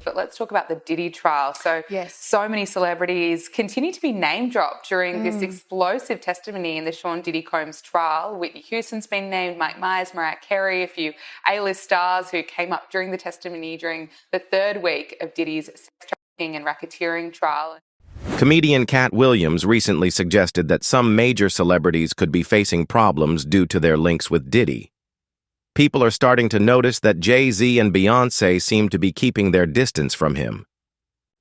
but let's talk about the Diddy trial. So, Yes. so many celebrities continue to be name-dropped during this explosive testimony in the Sean Diddy Combs trial. Whitney Houston's been named, Mike Myers, Mariah Carey, a few A-list stars who came up during the testimony during the third week of Diddy's sex trafficking and racketeering trial. Comedian Katt Williams recently suggested that some major celebrities could be facing problems due to their links with Diddy. People are starting to notice that Jay-Z and Beyoncé seem to be keeping their distance from him.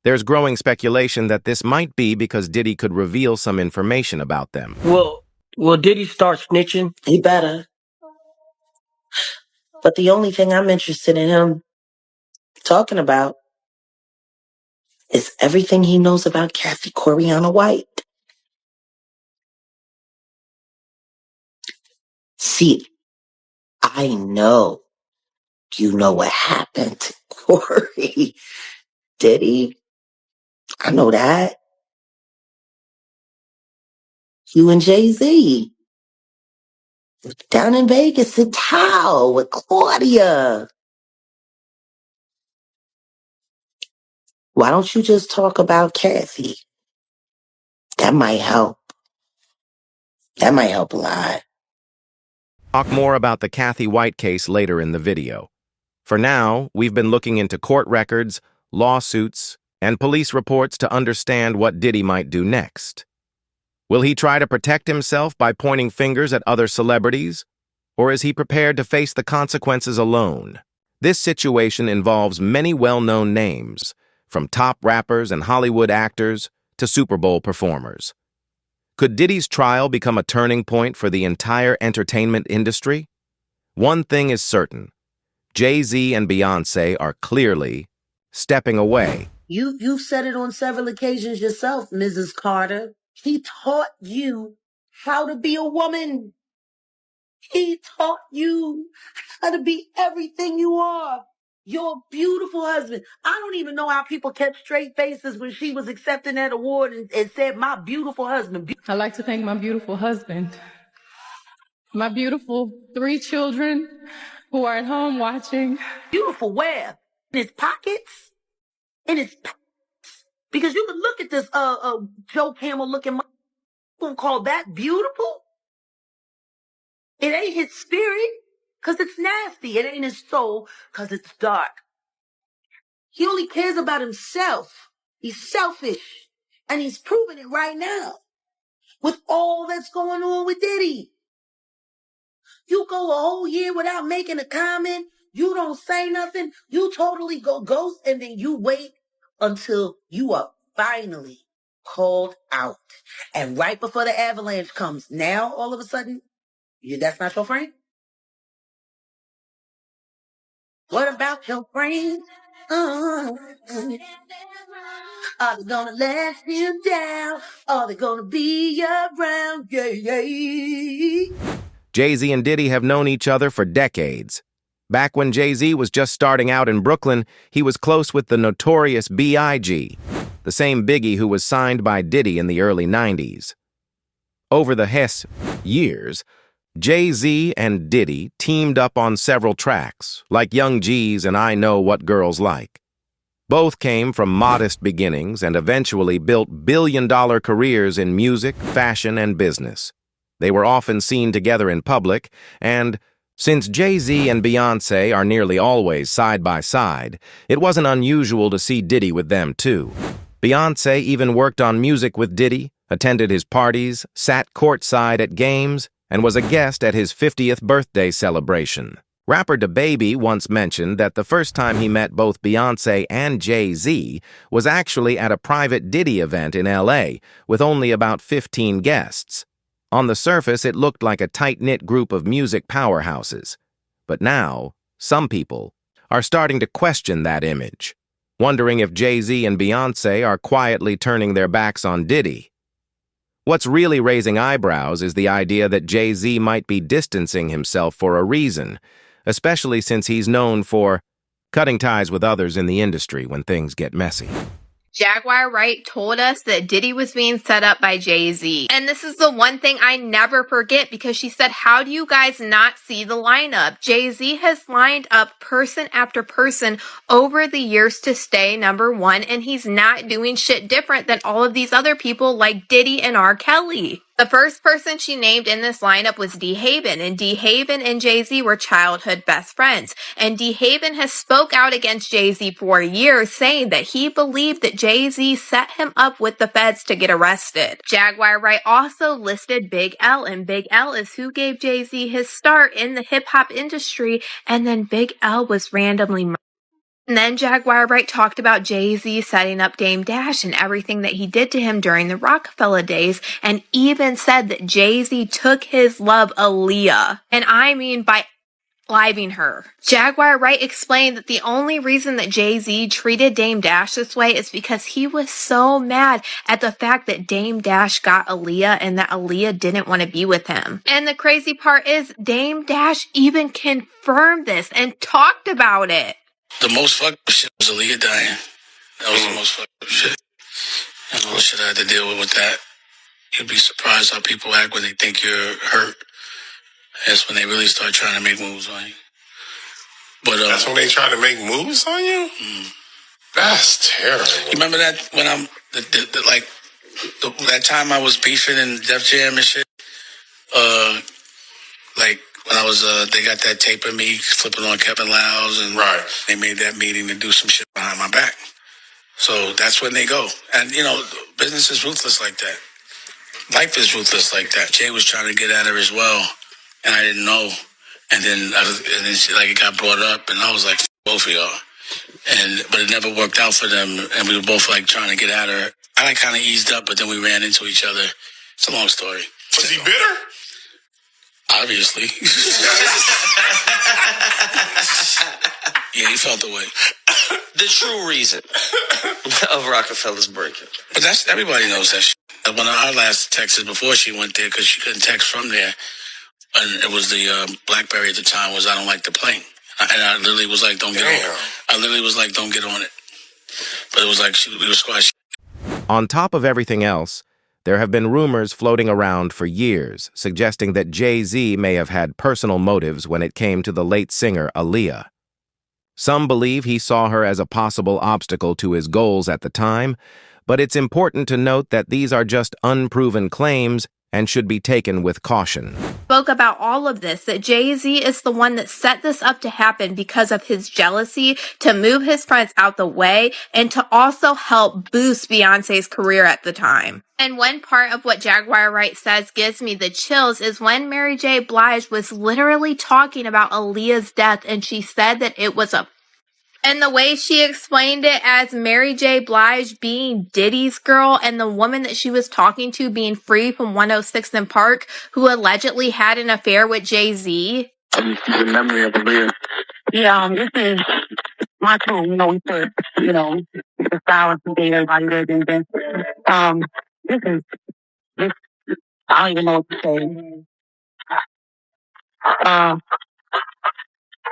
There's growing speculation that this might be because Diddy could reveal some information about them. Will Diddy start snitching? He better. But the only thing I'm interested in him talking about is everything he knows about Kathy Coriana White. See, I know you know what happened to Corey. Diddy, I know that. You and Jay-Z. Down in Vegas in Tao with Claudia. Why don't you just talk about Kathy? That might help. That might help a lot. Talk more about the Kathy White case later in the video. For now, we've been looking into court records, lawsuits, and police reports to understand what Diddy might do next. Will he try to protect himself by pointing fingers at other celebrities? Or is he prepared to face the consequences alone? This situation involves many well-known names, from top rappers and Hollywood actors to Super Bowl performers. Could Diddy's trial become a turning point for the entire entertainment industry? One thing is certain. Jay-Z and Beyoncé are clearly stepping away. You've said it on several occasions yourself, Mrs. Carter. He taught you how to be a woman. He taught you how to be everything you are. Your beautiful husband. I don't even know how people kept straight faces when she was accepting that award and said, my beautiful husband. I'd like to thank my beautiful husband, my beautiful 3 children who are at home watching. Beautiful where? In his pockets? In his pants? Because you can look at this Joe Camel looking, you gonna call that beautiful? It ain't his spirit, because it's nasty. It ain't his soul, because it's dark. He only cares about himself. He's selfish. And he's proving it right now. With all that's going on with Diddy. You go a whole year without making a comment. You don't say nothing. You totally go ghost. And then you wait until you are finally called out. And right before the avalanche comes, now all of a sudden, that's not your friend? What about your friends? Are they gonna let you down? Are they gonna be around? Yeah. Jay-Z and Diddy have known each other for decades. Back when Jay-Z was just starting out in Brooklyn, he was close with the notorious B.I.G., the same Biggie who was signed by Diddy in the early 90s. Over the years, Jay-Z and Diddy teamed up on several tracks, like Young G's and I Know What Girls Like. Both came from modest beginnings and eventually built billion-dollar careers in music, fashion, and business. They were often seen together in public, and since Jay-Z and Beyoncé are nearly always side by side, it wasn't unusual to see Diddy with them too. Beyoncé even worked on music with Diddy, attended his parties, sat courtside at games, and was a guest at his 50th birthday celebration. Rapper DaBaby once mentioned that the first time he met both Beyoncé and Jay-Z was actually at a private Diddy event in L.A. with only about 15 guests. On the surface, it looked like a tight-knit group of music powerhouses. But now, some people are starting to question that image, wondering if Jay-Z and Beyoncé are quietly turning their backs on Diddy. What's really raising eyebrows is the idea that Jay-Z might be distancing himself for a reason, especially since he's known for cutting ties with others in the industry when things get messy. Jaguar Wright told us that Diddy was being set up by Jay-Z. And this is the one thing I never forget, because she said, how do you guys not see the lineup? Jay-Z has lined up person after person over the years to stay number one, and he's not doing shit different than all of these other people like Diddy and R. Kelly. The first person she named in this lineup was D. Haven, and D. Haven and Jay-Z were childhood best friends. And D. Haven has spoke out against Jay-Z for years, saying that he believed that Jay-Z set him up with the feds to get arrested. Jaguar Wright also listed Big L, and Big L is who gave Jay-Z his start in the hip-hop industry, and then Big L was randomly murdered. And then Jaguar Wright talked about Jay-Z setting up Dame Dash and everything that he did to him during the Rockefeller days, and even said that Jay-Z took his love Aaliyah. And I mean by living her. Jaguar Wright explained that the only reason that Jay-Z treated Dame Dash this way is because he was so mad at the fact that Dame Dash got Aaliyah and that Aaliyah didn't want to be with him. And the crazy part is Dame Dash even confirmed this and talked about it. The most fucked up shit was Aaliyah dying. That was the most fucked up shit. And all the shit I had to deal with that. You'd be surprised how people act when they think you're hurt. That's when they really start trying to make moves on you. But that's when they try to make moves on you? That's terrible. You remember that when that time I was beefing in Def Jam and shit? Like when I was, they got that tape of me flipping on Kevin Liles, and they made that meeting to do some shit behind my back. So that's when they go. And, you know, business is ruthless like that. Life is ruthless like that. Jay was trying to get at her as well, and I didn't know. And then it got brought up, and I was like, both of y'all. But it never worked out for them, and we were both like trying to get at her. I kind of eased up, but then we ran into each other. It's a long story. Was he bitter? Obviously. Yeah, he felt the way. The true reason of Rockefeller's breakup. But everybody knows that shit. One of our last texts before she went there, because she couldn't text from there, and it was the BlackBerry at the time, was I don't like the plane. And I literally was like, don't get on it. I literally was like, don't get on it. But it was like, we were squashed. On top of everything else, there have been rumors floating around for years suggesting that Jay-Z may have had personal motives when it came to the late singer Aaliyah. Some believe he saw her as a possible obstacle to his goals at the time, but it's important to note that these are just unproven claims and should be taken with caution. Spoke about all of this, that Jay-Z is the one that set this up to happen because of his jealousy, to move his friends out the way, and to also help boost Beyonce's career at the time. And one part of what Jaguar Wright says gives me the chills is when Mary J. Blige was literally talking about Aaliyah's death, and she said that it was a... And the way she explained it as Mary J. Blige being Diddy's girl, and the woman that she was talking to being Free from 106 and Park, who allegedly had an affair with Jay-Z. The memory of Aaliyah. Yeah, this is my tool. You know, we put, the flowers and gave everybody their things. This, I don't even know what to say.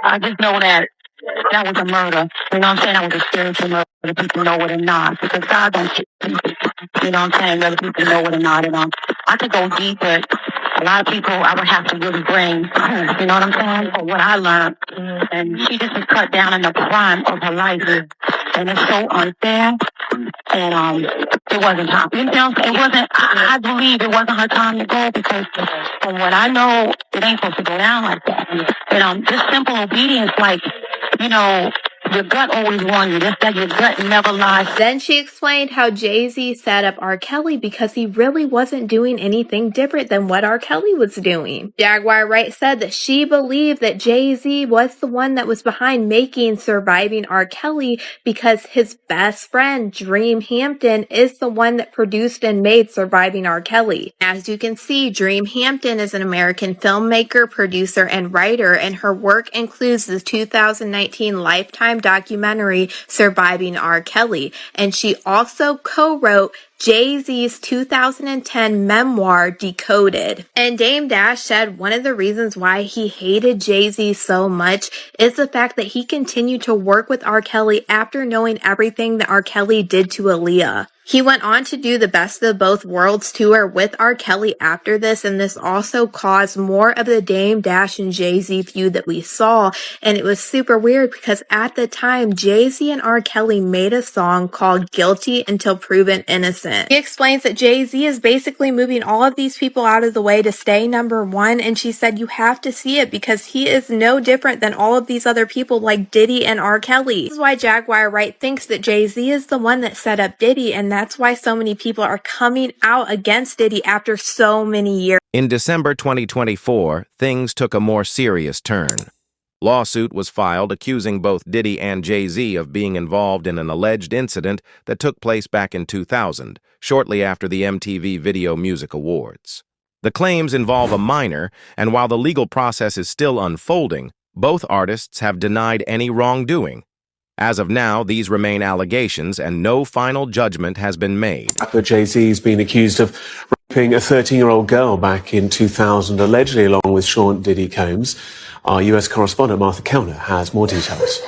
I just know that was a murder. You know what I'm saying? That was a spiritual murder. Whether people know it or not. Because God don't kill people. You know what I'm saying? Whether people know it or not. And I could go deep, but a lot of people I would have to really bring. You know what I'm saying? For what I learned. And she just was cut down in the prime of her life. And it's so unfair. And it wasn't time. You know what I'm saying? It wasn't, I believe it wasn't her time to go, because from what I know, it ain't supposed to go down like that. And just simple obedience, like, your gut always won you. Just that your gut never lies. Then she explained how Jay-Z set up R. Kelly because he really wasn't doing anything different than what R. Kelly was doing. Jaguar Wright said that she believed that Jay-Z was the one that was behind making Surviving R. Kelly, because his best friend, Dream Hampton, is the one that produced and made Surviving R. Kelly. As you can see, Dream Hampton is an American filmmaker, producer, and writer, and her work includes the 2019 Lifetime documentary Surviving R. Kelly, and she also co-wrote Jay-Z's 2010 memoir, Decoded. And Dame Dash said one of the reasons why he hated Jay-Z so much is the fact that he continued to work with R. Kelly after knowing everything that R. Kelly did to Aaliyah. He went on to do the Best of Both Worlds tour with R. Kelly after this, and this also caused more of the Dame Dash and Jay-Z feud that we saw, and it was super weird because at the time, Jay-Z and R. Kelly made a song called Guilty Until Proven Innocent. He explains that Jay-Z is basically moving all of these people out of the way to stay number one, and she said you have to see it because he is no different than all of these other people like Diddy and R. Kelly. This is why Jaguar Wright thinks that Jay-Z is the one that set up Diddy, and that's why so many people are coming out against Diddy after so many years. In December 2024, things took a more serious turn. Lawsuit was filed accusing both Diddy and Jay-Z of being involved in an alleged incident that took place back in 2000, shortly after the MTV Video Music Awards. The claims involve a minor, and while the legal process is still unfolding, both artists have denied any wrongdoing. As of now, these remain allegations, and no final judgment has been made. Rapper Jay-Z has been accused of raping a 13-year-old girl back in 2000, allegedly along with Sean Diddy Combs. Our US correspondent Martha Kellner has more details.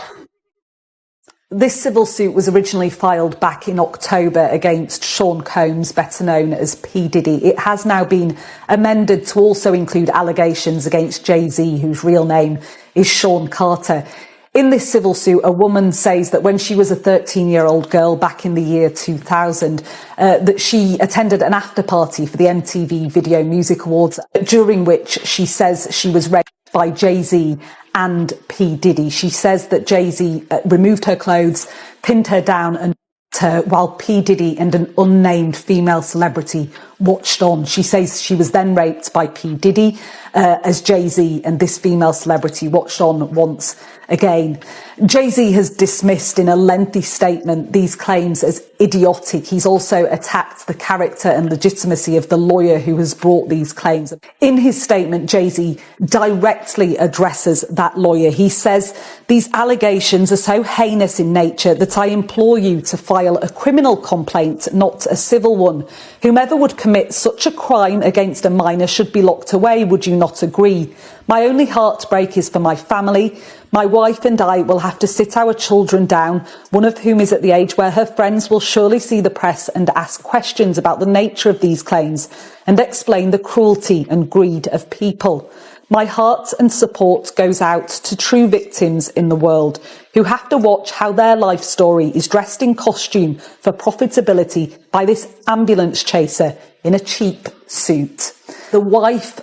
This civil suit was originally filed back in October against Sean Combs, better known as P. Diddy. It has now been amended to also include allegations against Jay-Z, whose real name is Sean Carter. In this civil suit, a woman says that when she was a 13-year-old girl back in the year 2000, that she attended an after party for the MTV Video Music Awards, during which she says she was raped by Jay-Z and P. Diddy. She says that Jay-Z removed her clothes, pinned her down and her while P. Diddy and an unnamed female celebrity watched on. She says she was then raped by P. Diddy as Jay-Z and this female celebrity watched on once again. Jay-Z has dismissed in a lengthy statement these claims as idiotic. He's also attacked the character and legitimacy of the lawyer who has brought these claims. In his statement, Jay-Z directly addresses that lawyer. He says, "These allegations are so heinous in nature that I implore you to file a criminal complaint, not a civil one. Whomever would commit such a crime against a minor should be locked away. Would you not agree? My only heartbreak is for my family. My wife and I will have to sit our children down, one of whom is at the age where her friends will surely see the press and ask questions about the nature of these claims and explain the cruelty and greed of people. My heart and support goes out to true victims in the world who have to watch how their life story is dressed in costume for profitability by this ambulance chaser in a cheap suit." The wife,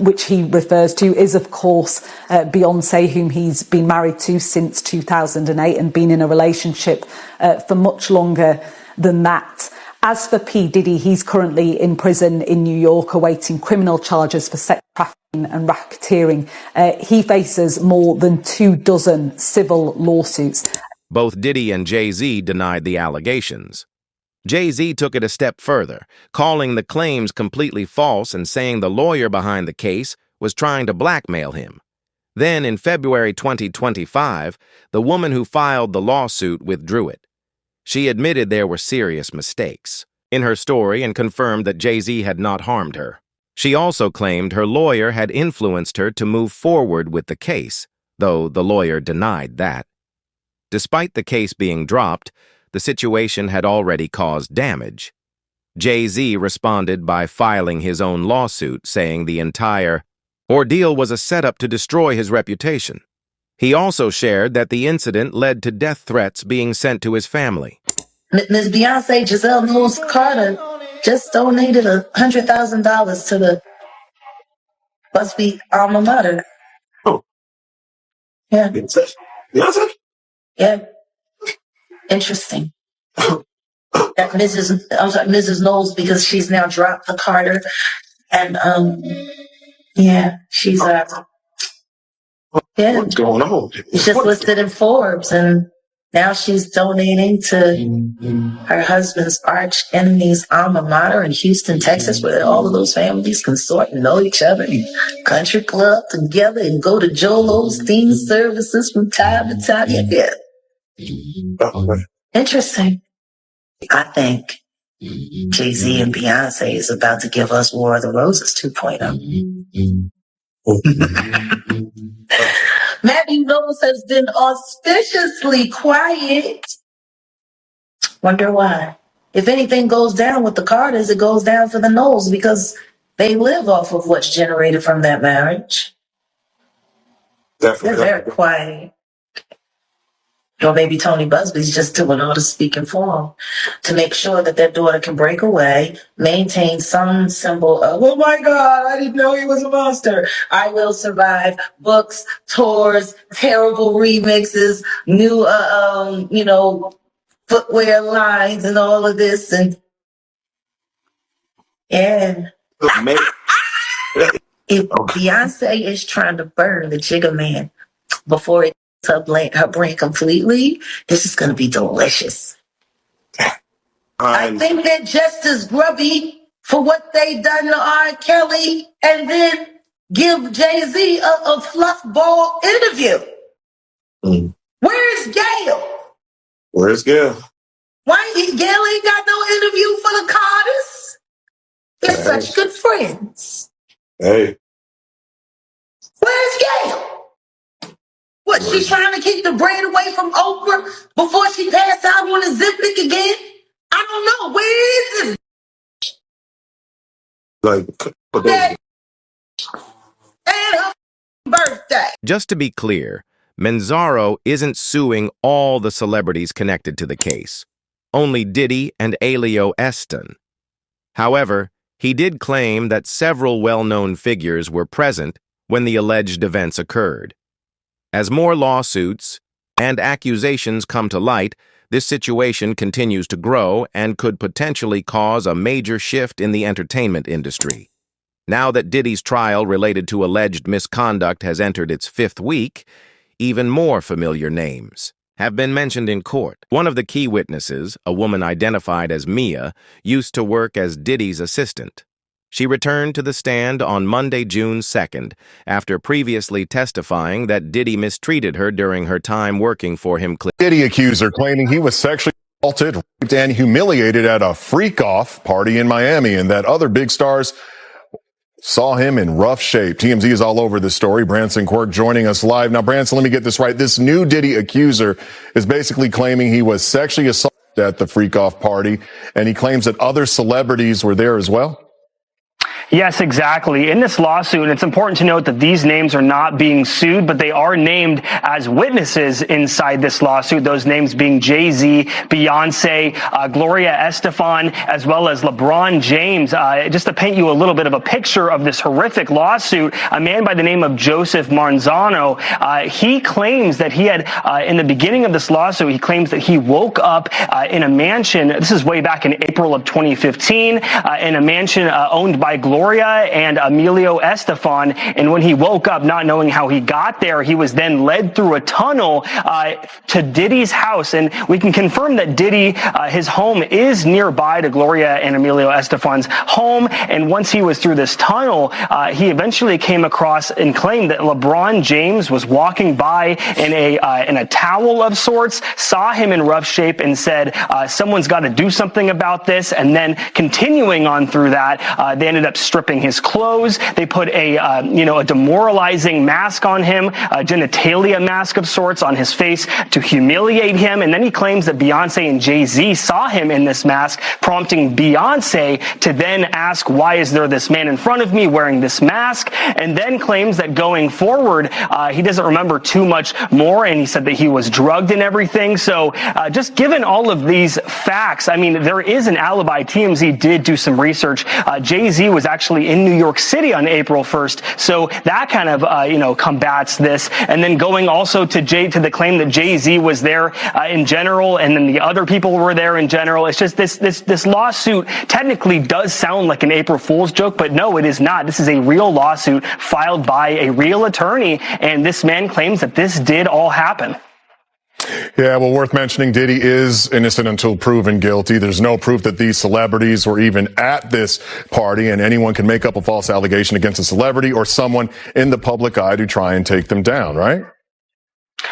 which he refers to, is, of course, Beyoncé, whom he's been married to since 2008 and been in a relationship for much longer than that. As for P. Diddy, he's currently in prison in New York awaiting criminal charges for sex trafficking and racketeering. He faces more than 24 civil lawsuits. Both Diddy and Jay-Z denied the allegations. Jay-Z took it a step further, calling the claims completely false and saying the lawyer behind the case was trying to blackmail him. Then, in February 2025, the woman who filed the lawsuit withdrew it. She admitted there were serious mistakes in her story and confirmed that Jay-Z had not harmed her. She also claimed her lawyer had influenced her to move forward with the case, though the lawyer denied that. Despite the case being dropped, the situation had already caused damage. Jay-Z responded by filing his own lawsuit, saying the entire ordeal was a setup to destroy his reputation. He also shared that the incident led to death threats being sent to his family. Ms. Beyonce Giselle Knowles Carter just donated $100,000 to the Busby alma mater. Oh. Yeah. Beyonce? Yeah. Interesting. That Mrs. Knowles, because she's now dropped the Carter. And, yeah, she's, yeah. What's going on? She's just listed in Forbes, and now she's donating to her husband's arch enemy's alma mater in Houston, Texas, where all of those families consort and know each other and country club together and go to Joel Osteen's services from time to time. Yeah. Interesting. I think Jay-Z and Beyonce is about to give us War of the Roses 2.0. Matthew Knowles has been auspiciously quiet. Wonder why. If anything goes down with the Carters, it goes down for the Knowles because they live off of what's generated from that marriage. Definitely. They're very quiet. Or maybe Tony Busby's just doing all the speaking for them to make sure that their daughter can break away, maintain some symbol of, oh my God, I didn't know he was a monster. I will survive. Books, tours, terrible remixes, new, footwear lines and all of this. And yeah. If Beyonce is trying to burn the Jigga Man before it her brain completely, this is going to be delicious. I think they're just as grubby for what they done to R. Kelly and then give Jay-Z a fluff ball interview. Where's Gail? Where's Gail? Why Gail ain't got no interview for the Carters? They're such good friends. Hey. Where's Gail? What, she trying to keep the brain away from Oprah before she passed out on a Ozempic again? I don't know. Where is this? And her birthday. Just to be clear, Manzaro isn't suing all the celebrities connected to the case, only Diddy and Elio Eston. However, he did claim that several well-known figures were present when the alleged events occurred. As more lawsuits and accusations come to light, this situation continues to grow and could potentially cause a major shift in the entertainment industry. Now that Diddy's trial related to alleged misconduct has entered its 5th week, even more familiar names have been mentioned in court. One of the key witnesses, a woman identified as Mia, used to work as Diddy's assistant. She returned to the stand on Monday, June 2nd, after previously testifying that Diddy mistreated her during her time working for him. Diddy accuser claiming he was sexually assaulted, raped, and humiliated at a freak-off party in Miami, and that other big stars saw him in rough shape. TMZ is all over this story. Branson Quirk joining us live. Now, Branson, let me get this right. This new Diddy accuser is basically claiming he was sexually assaulted at the freak-off party, and he claims that other celebrities were there as well. Yes, exactly. In this lawsuit, and it's important to note that these names are not being sued, but they are named as witnesses inside this lawsuit, those names being Jay-Z, Beyonce, Gloria Estefan, as well as LeBron James. Just to paint you a little bit of a picture of this horrific lawsuit, a man by the name of Joseph Marzano, he claims that he had, in the beginning of this lawsuit, he claims that he woke up in a mansion, this is way back in April of 2015, in a mansion owned by Gloria and Emilio Estefan, and when he woke up not knowing how he got there, he was then led through a tunnel to Diddy's house, and we can confirm that Diddy, his home is nearby to Gloria and Emilio Estefan's home, and once he was through this tunnel, he eventually came across and claimed that LeBron James was walking by in a towel of sorts, saw him in rough shape, and said, someone's got to do something about this, and then continuing on through that, they ended up stripping his clothes. They put a demoralizing mask on him, a genitalia mask of sorts on his face to humiliate him. And then he claims that Beyonce and Jay-Z saw him in this mask, prompting Beyonce to then ask, why is there this man in front of me wearing this mask? And then claims that going forward, he doesn't remember too much more. And he said that he was drugged and everything. So just given all of these facts, I mean, there is an alibi. TMZ did do some research. Jay-Z was actually in New York City on April 1st. So that kind of, combats this. And then going also to the claim that Jay-Z was there in general, and then the other people were there in general. It's just this lawsuit technically does sound like an April Fool's joke, but no, it is not. This is a real lawsuit filed by a real attorney, and this man claims that this did all happen. Yeah, well, worth mentioning, Diddy is innocent until proven guilty. There's no proof that these celebrities were even at this party, and anyone can make up a false allegation against a celebrity or someone in the public eye to try and take them down, right?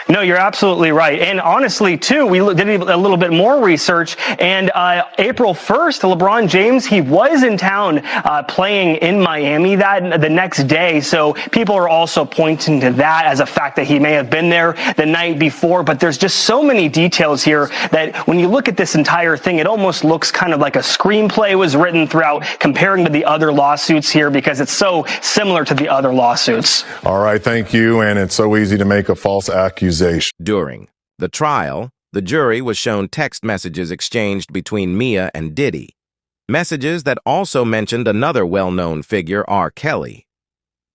No, you're absolutely right. And honestly, too, we did a little bit more research. And April 1st, LeBron James, he was in town playing in Miami the next day. So people are also pointing to that as a fact that he may have been there the night before. But there's just so many details here that when you look at this entire thing, it almost looks kind of like a screenplay was written throughout, comparing to the other lawsuits here, because it's so similar to the other lawsuits. All right, thank you. And it's so easy to make a false accusation. During the trial, the jury was shown text messages exchanged between Mia and Diddy, messages that also mentioned another well-known figure, R. Kelly.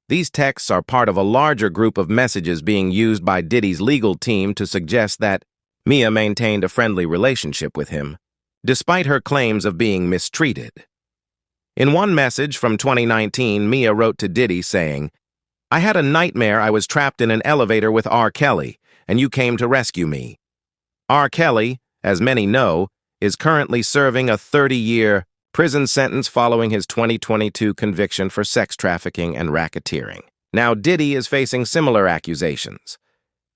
These texts are part of a larger group of messages being used by Diddy's legal team to suggest that Mia maintained a friendly relationship with him, despite her claims of being mistreated. In one message from 2019, Mia wrote to Diddy saying, "I had a nightmare I was trapped in an elevator with R. Kelly, and you came to rescue me." R. Kelly, as many know, is currently serving a 30-year prison sentence following his 2022 conviction for sex trafficking and racketeering. Now, Diddy is facing similar accusations.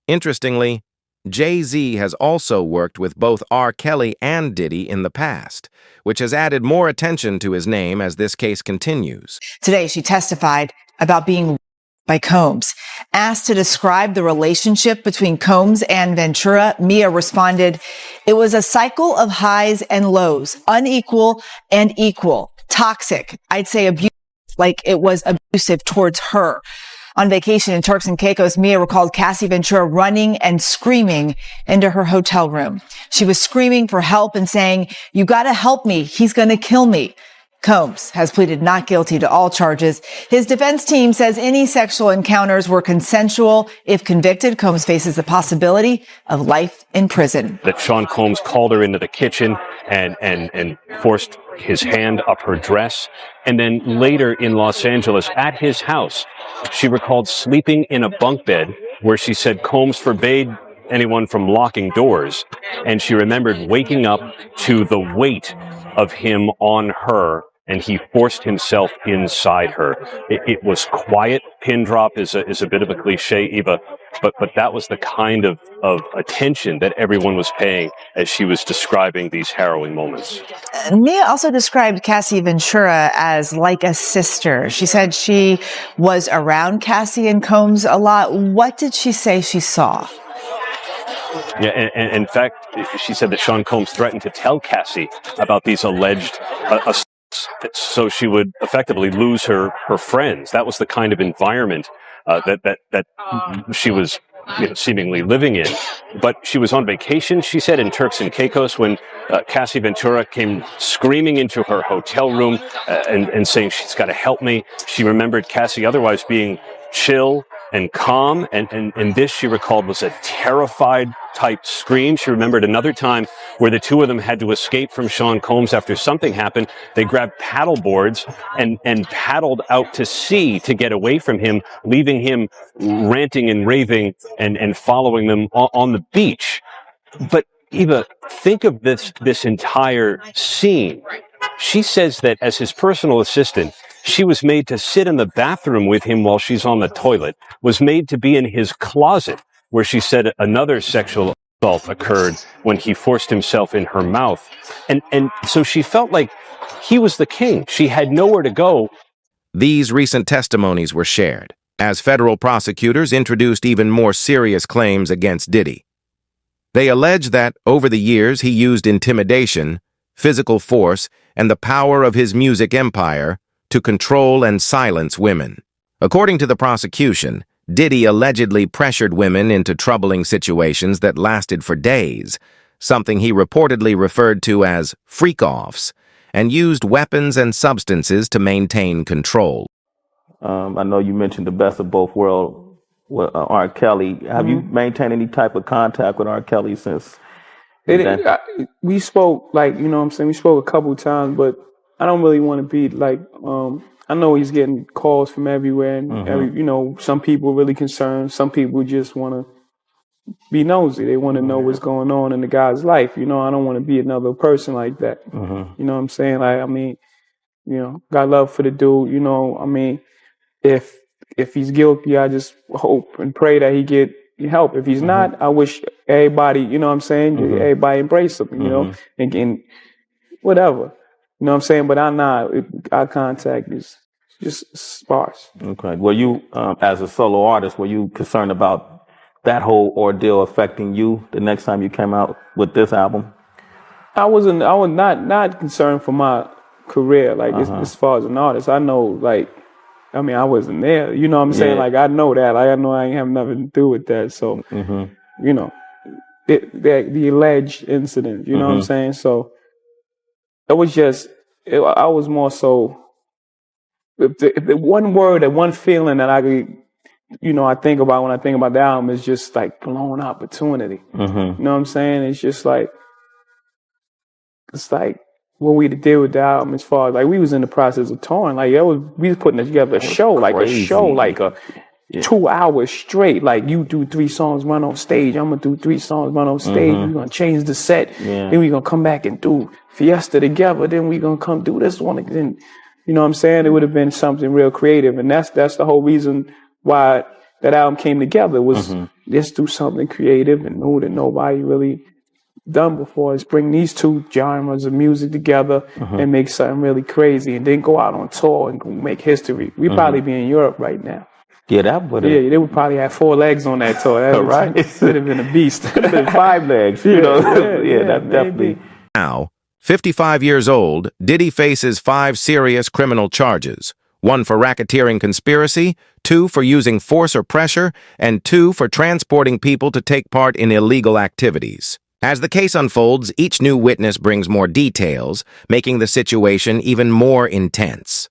Interestingly, Jay-Z has also worked with both R. Kelly and Diddy in the past, which has added more attention to his name as this case continues. Today, she testified about being by Combs. Asked to describe the relationship between Combs and Ventura, Mia responded, "It was a cycle of highs and lows, unequal and equal, toxic. I'd say abusive, like it was abusive towards her." On vacation in Turks and Caicos, Mia recalled Cassie Ventura running and screaming into her hotel room. She was screaming for help and saying, "You gotta help me. He's gonna kill me." Combs has pleaded not guilty to all charges. His defense team says any sexual encounters were consensual. If convicted, Combs faces the possibility of life in prison. That Sean Combs called her into the kitchen and forced his hand up her dress. And then later in Los Angeles at his house, she recalled sleeping in a bunk bed where she said Combs forbade anyone from locking doors. And she remembered waking up to the weight of him on her, and he forced himself inside her. It was quiet. Pin drop is a bit of a cliche, Eva, but that was the kind of attention that everyone was paying as she was describing these harrowing moments. Mia also described Cassie Ventura as like a sister. She said she was around Cassie and Combs a lot. What did she say she saw? Yeah, and in fact, she said that Sean Combs threatened to tell Cassie about these alleged assaults, so she would effectively lose her friends. That was the kind of environment that she was seemingly living in. But she was on vacation, she said, in Turks and Caicos when Cassie Ventura came screaming into her hotel room and saying, "She's got to help me." She remembered Cassie otherwise being chill and calm, and this, she recalled, was a terrified type scream. She remembered another time where the two of them had to escape from Sean Combs after something happened. They grabbed paddle boards and paddled out to sea to get away from him, leaving him ranting and raving and following them on the beach. But Eva, think of this entire scene. She says that as his personal assistant, she was made to sit in the bathroom with him while she's on the toilet, was made to be in his closet, where she said another sexual assault occurred when he forced himself in her mouth. And so she felt like he was the king. She had nowhere to go. These recent testimonies were shared as federal prosecutors introduced even more serious claims against Diddy. They allege that, over the years, he used intimidation, physical force, and the power of his music empire to control and silence women. According to the prosecution, Diddy allegedly pressured women into troubling situations that lasted for days, something he reportedly referred to as freak-offs, and used weapons and substances to maintain control. I know you mentioned the best of both worlds with R. Kelly. Have you maintained any type of contact with R. Kelly since? We spoke, like, you know what I'm saying? We spoke a couple times, but I don't really want to be like, I know he's getting calls from everywhere, and some people are really concerned. Some people just want to be nosy. They want to know what's going on in the guy's life. I don't want to be another person like that. You know what I'm saying? Like, I mean, got love for the dude. I mean, if he's guilty, I just hope and pray that he get help. If he's not, I wish everybody, you know what I'm saying, everybody embrace him, you know, and whatever. You know what I'm saying? But I'm not. Our contact is just sparse. Okay. Were you, as a solo artist, were you concerned about that whole ordeal affecting you the next time you came out with this album? I was not concerned for my career, like as far as an artist. I know, like, I mean, I wasn't there. You know what I'm saying? Like, I know that. Like, I know I ain't have nothing to do with that. So, you know, the alleged incident. You know what I'm saying? So it was just, I was more so. If the one word, that one feeling that I could, you know, I think about when I think about the album is just like blown opportunity. You know what I'm saying? It's just like, it's like what we did with the album as far as like we was in the process of touring. Like we was putting together a show, like 2 hours straight. Like you do 3 songs, run on stage. I'm gonna do 3 songs, run on stage. We're gonna change the set. Then we're gonna come back and do Fiesta together. Then we're gonna come do this one again. You know what I'm saying? It would have been something real creative. And that's the whole reason why that album came together was let's do something creative and new that nobody really done before. Is bring these 2 genres of music together and make something really crazy and then go out on tour and make history. We'd probably be in Europe right now. Yeah, that would have. Yeah, they would probably have 4 legs on that tour. That right? It would have been a beast. Could have been 5 legs, you know? That definitely. Now, 55 years old, Diddy faces 5 serious criminal charges. 1 for racketeering conspiracy, 2 for using force or pressure, and 2 for transporting people to take part in illegal activities. As the case unfolds, each new witness brings more details, making the situation even more intense.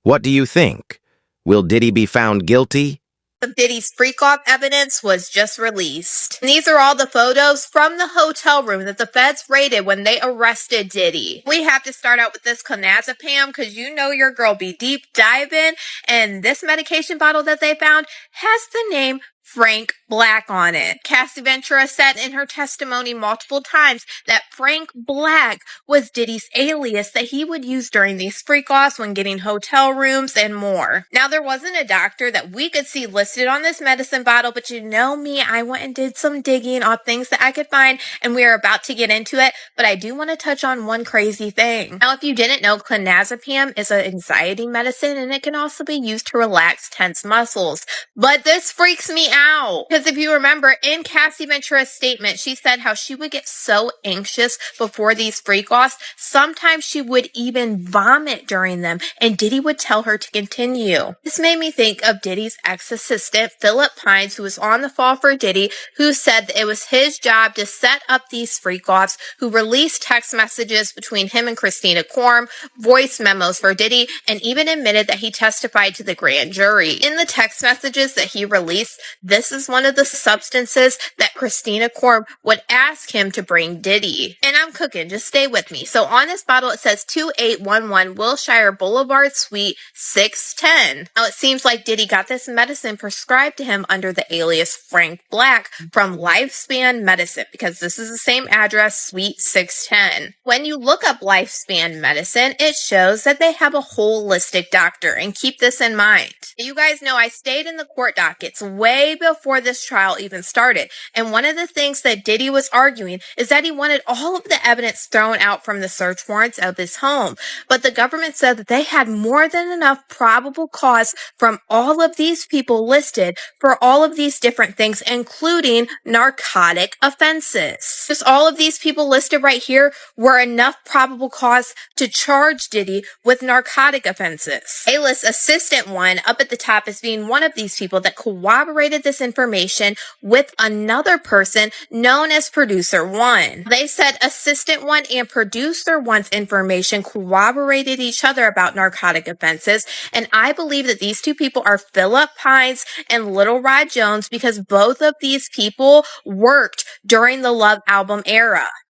What do you think? Will Diddy be found guilty? Of Diddy's freak-off evidence was just released. And these are all the photos from the hotel room that the feds raided when they arrested Diddy. We have to start out with this clonazepam because you know your girl be deep diving, and this medication bottle that they found has the name Frank Black on it. Cassie Ventura said in her testimony multiple times that Frank Black was Diddy's alias that he would use during these freak-offs when getting hotel rooms and more. Now, there wasn't a doctor that we could see listed on this medicine bottle, but you know me, I went and did some digging on things that I could find, and we are about to get into it, but I do want to touch on one crazy thing. Now, if you didn't know, clonazepam is an anxiety medicine, and it can also be used to relax tense muscles. But this freaks me out. Because if you remember, in Cassie Ventura's statement, she said how she would get so anxious before these freak-offs, sometimes she would even vomit during them, and Diddy would tell her to continue. This made me think of Diddy's ex-assistant, Philip Pines, who was on the fall for Diddy, who said that it was his job to set up these freak-offs, who released text messages between him and Christina Korm, voice memos for Diddy, and even admitted that he testified to the grand jury. In the text messages that he released, this is one of the substances that Christina Korm would ask him to bring Diddy. And I'm cooking, just stay with me. So on this bottle, it says 2811 Wilshire Boulevard Suite 610. Now it seems like Diddy got this medicine prescribed to him under the alias Frank Black from Lifespan Medicine, because this is the same address, Suite 610. When you look up Lifespan Medicine, it shows that they have a holistic doctor, and keep this in mind. You guys know I stayed in the court dockets way before this trial even started, and one of the things that Diddy was arguing is that he wanted all of the evidence thrown out from the search warrants of his home, but the government said that they had more than enough probable cause from all of these people listed for all of these different things, including narcotic offenses. Just all of these people listed right here were enough probable cause to charge Diddy with narcotic offenses. A-list assistant one up at the top is being one of these people that corroborated this information with another person known as Producer One. They said Assistant One and Producer One's information corroborated each other about narcotic offenses, and I believe that these 2 people are Philip Pines and Little Rod Jones, because both of these people worked during the Love album era.